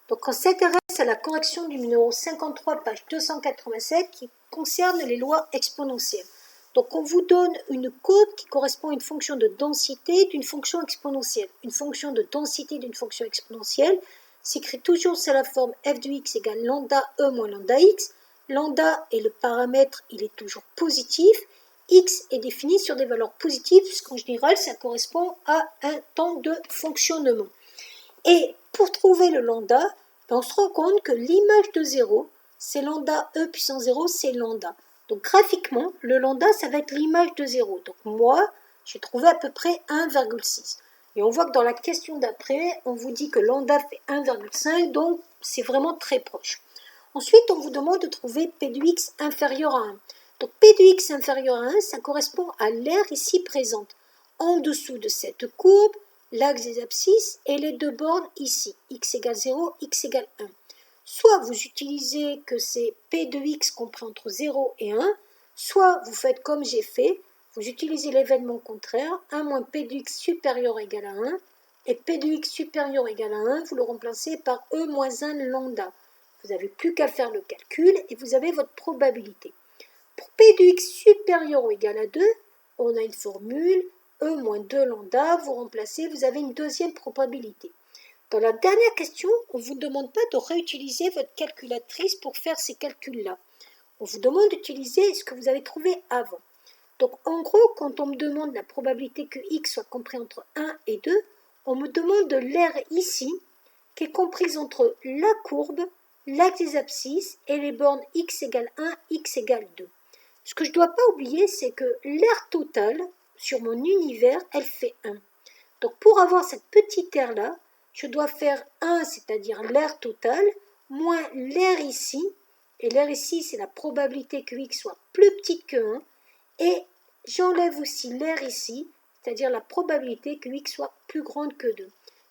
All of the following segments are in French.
Donc on s'intéresse à la correction du numéro 53, page 287, qui concerne les lois exponentielles. Donc on vous donne une courbe qui correspond à une fonction de densité d'une fonction exponentielle. Une fonction de densité d'une fonction exponentielle s'écrit toujours sous la forme f de x égale lambda e moins lambda x. Lambda est le paramètre, il est toujours positif. X est défini sur des valeurs positives, puisqu'en général ça correspond à un temps de fonctionnement. Et pour trouver le lambda, on se rend compte que l'image de 0, c'est lambda e puissance 0, c'est lambda. Donc graphiquement, le lambda, ça va être l'image de 0. Donc moi, j'ai trouvé à peu près 1,6. Et on voit que dans la question d'après, on vous dit que lambda fait 1,5, donc c'est vraiment très proche. Ensuite, on vous demande de trouver p de x inférieur à 1. Donc p de x inférieur à 1, ça correspond à l'aire ici présente. En dessous de cette courbe, l'axe des abscisses et les deux bornes ici, x égale 0, x égale 1. Soit vous utilisez que c'est p de x compris entre 0 et 1, soit vous faites comme j'ai fait, vous utilisez l'événement contraire, 1 moins p de x supérieur ou égal à 1, et p de x supérieur ou égal à 1, vous le remplacez par e moins 1 lambda. Vous n'avez plus qu'à faire le calcul et vous avez votre probabilité. Pour p de x supérieur ou égal à 2, on a une formule e moins 2 lambda, vous remplacez, vous avez une deuxième probabilité. Dans la dernière question, on ne vous demande pas de réutiliser votre calculatrice pour faire ces calculs-là. On vous demande d'utiliser ce que vous avez trouvé avant. Donc en gros, quand on me demande la probabilité que x soit compris entre 1 et 2, on me demande de l'aire ici, qui est comprise entre la courbe, l'axe des abscisses et les bornes x égale 1, x égale 2. Ce que je ne dois pas oublier, c'est que l'aire totale sur mon univers, elle fait 1. Donc pour avoir cette petite aire-là, je dois faire 1, c'est-à-dire l'aire totale, moins l'aire ici, et l'aire ici, c'est la probabilité que x soit plus petite que 1, et j'enlève aussi l'aire ici, c'est-à-dire la probabilité que x soit plus grande que 2.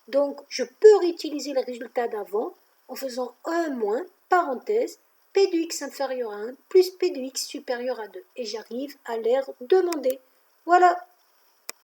Donc je peux réutiliser le résultat d'avant en faisant 1 moins, parenthèse, p de x inférieur à 1 plus p de x supérieur à 2. Et j'arrive à l'aire demandée. Voilà.